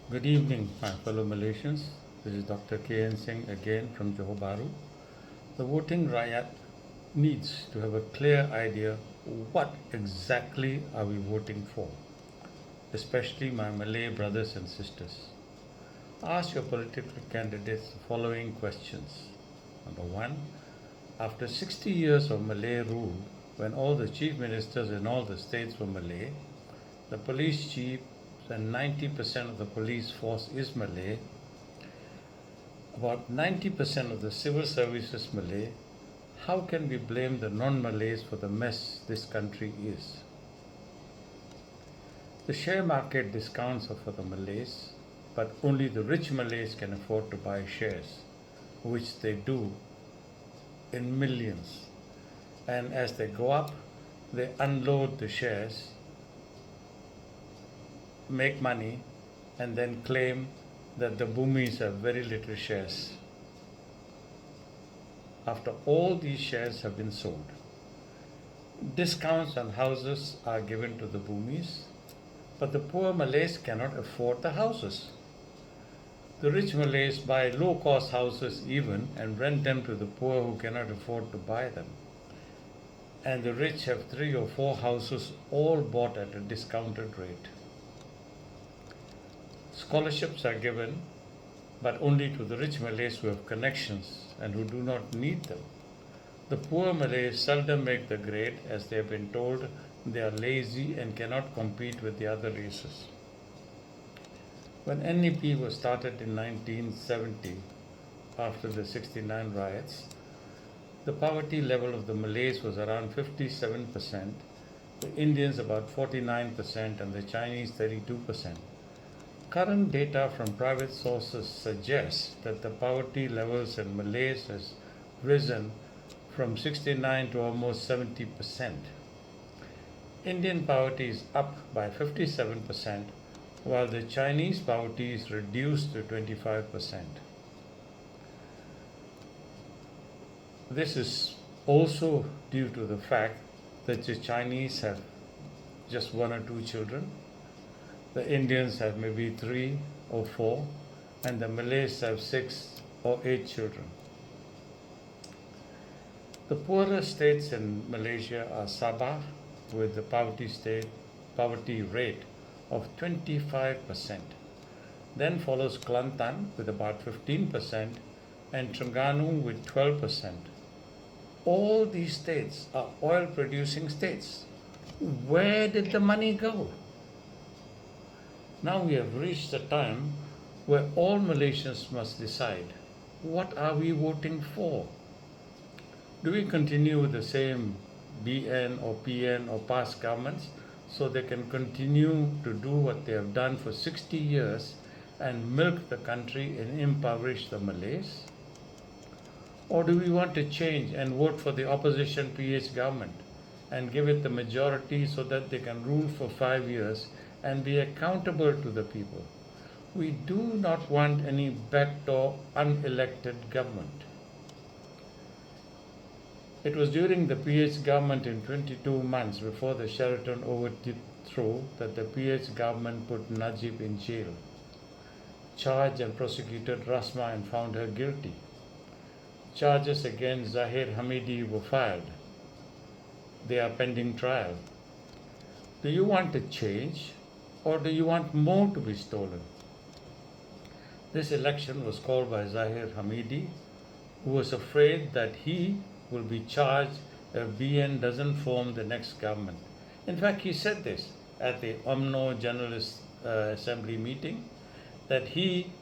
Good evening, my fellow Malaysians. This is Dr. K.N. Singh again from Johor Bahru. The voting riot needs to have a clear idea what exactly are we voting for, especially my Malay brothers and sisters. Ask your political candidates the following questions. Number one, after 60 years of Malay rule, when all the chief ministers in all the states were Malay, the police chief and 90% of the police force is Malay, about 90% of the civil services Malay, how can we blame the non-Malays for the mess this country is? The share market discounts are for the Malays, but only the rich Malays can afford to buy shares, which they do in millions. And as they go up, they unload the shares, make money, and then claim that the boomies have very little shares. After all these shares have been sold, discounts on houses are given to the boomies, but the poor Malays cannot afford the houses. The rich Malays buy low-cost houses even and rent them to the poor who cannot afford to buy them. And the rich have 3 or 4 houses all bought at a discounted rate. Scholarships are given, but only to the rich Malays who have connections and who do not need them. The poor Malays seldom make the grade, as they have been told they are lazy and cannot compete with the other races. When NEP was started in 1970, after the 69 riots, the poverty level of the Malays was around 57%, the Indians about 49%, and the Chinese 32%. Current data from private sources suggests that the poverty levels in Malays has risen from 69 to almost 70%. Indian poverty is up by 57%, while the Chinese poverty is reduced to 25%. This is also due to the fact that the Chinese have just 1 or 2 children, the Indians have maybe 3 or 4, and the Malays have 6 or 8 children. The poorest states in Malaysia are Sabah, with the poverty rate of 25%. Then follows Kelantan with about 15% and Terengganu with 12%. All these states are oil producing states. Where did the money go? Now we have reached the time where all Malaysians must decide, what are we voting for? Do we continue with the same BN or PN or past governments so they can continue to do what they have done for 60 years and milk the country and impoverish the Malays? Or do we want to change and vote for the opposition PH government and give it the majority so that they can rule for 5 years and be accountable to the people? We do not want any backdoor unelected government. It was during the PH government in 22 months before the Sheraton overthrow that the PH government put Najib in jail, charged and prosecuted Rasma and found her guilty. Charges against Zahir Hamidi were filed. They are pending trial. Do you want to change, or do you want more to be stolen? This election was called by Zahir Hamidi, who was afraid that he will be charged if BN doesn't form the next government. In fact, he said this at the UMNO Journalist Assembly meeting, that he,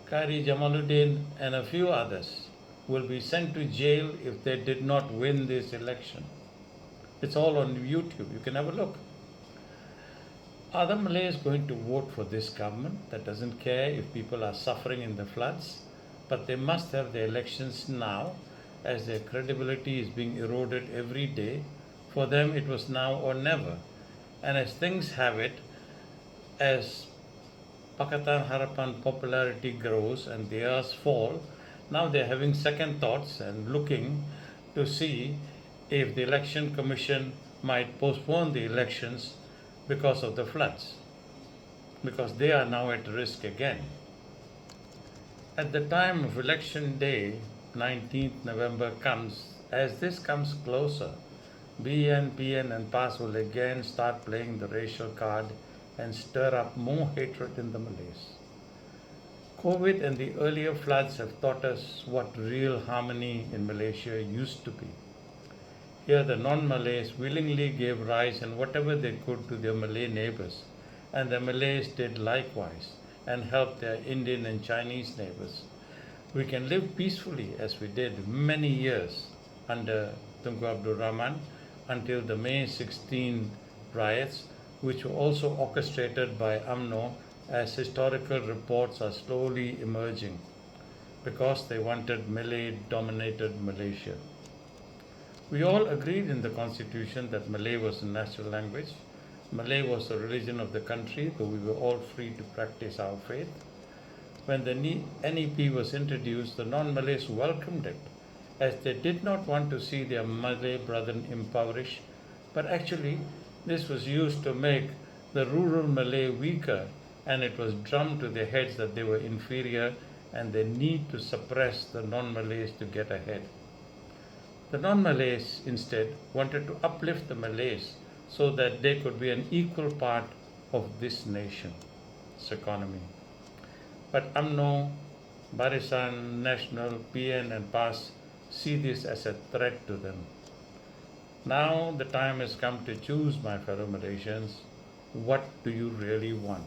Kari Jamaluddin, and a few others will be sent to jail if they did not win this election. It's all on YouTube. You can have a look. Are the Malays going to vote for this government that doesn't care if people are suffering in the floods? But they must have the elections now, as their credibility is being eroded every day. For them, it was now or never. And as things have it, as Pakatan Harapan popularity grows and theirs fall, now they're having second thoughts and looking to see if the election commission might postpone the elections because of the floods. because they are now at risk again. At the time of election day, 19th November comes, as this comes closer, BN, PN and PAS will again start playing the racial card and stir up more hatred in the Malays. COVID and the earlier floods have taught us what real harmony in Malaysia used to be. Here the non-Malays willingly gave rice and whatever they could to their Malay neighbors, and the Malays did likewise and helped their Indian and Chinese neighbors. We can live peacefully as we did many years under Tunku Abdul Rahman until the May 16 riots, which were also orchestrated by UMNO, as historical reports are slowly emerging, because they wanted Malay-dominated Malaysia. We all agreed in the constitution that Malay was a national language. Malay was the religion of the country, though we were all free to practice our faith. When the NEP was introduced, the non-Malays welcomed it, as they did not want to see their Malay brethren impoverished, but actually this was used to make the rural Malay weaker, and it was drummed to their heads that they were inferior and they need to suppress the non-Malays to get ahead. The non-Malays instead wanted to uplift the Malays so that they could be an equal part of this nation's economy. But UMNO, Barisan, National, PN and PAS see this as a threat to them. Now the time has come to choose, my fellow Malaysians. What do you really want?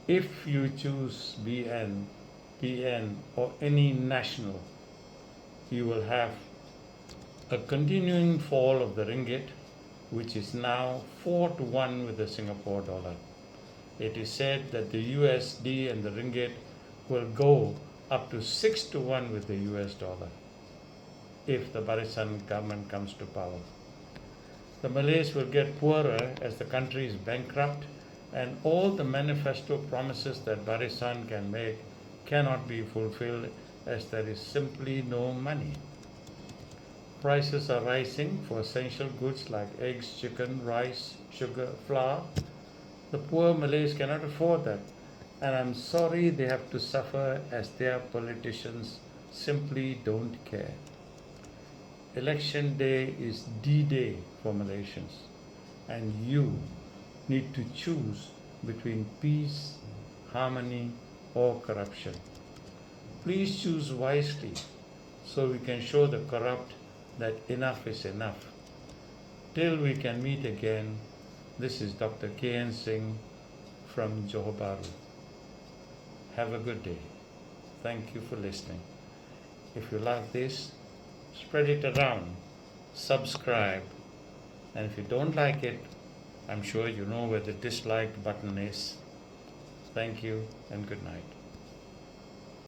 If you choose BN, PN or any national, you will have a continuing fall of the ringgit, which is now 4-1 with the Singapore dollar. It is said that the USD and the ringgit will go up to 6-1 with the US dollar if the Barisan government comes to power. The Malays will get poorer as the country is bankrupt, and all the manifesto promises that Barisan can make cannot be fulfilled as there is simply no money. Prices are rising for essential goods like eggs, chicken, rice, sugar, flour. The poor Malays cannot afford that, and I'm sorry they have to suffer as their politicians simply don't care. Election day is D-Day for Malaysians, and you need to choose between peace, harmony, or corruption. Please choose wisely so we can show the corrupt that enough is enough. Till we can meet again, this is Dr. K.N. Singh from Johor Bahru. Have a good day. Thank you for listening. If you like this, spread it around, subscribe, and if you don't like it, I'm sure you know where the dislike button is. Thank you and good night.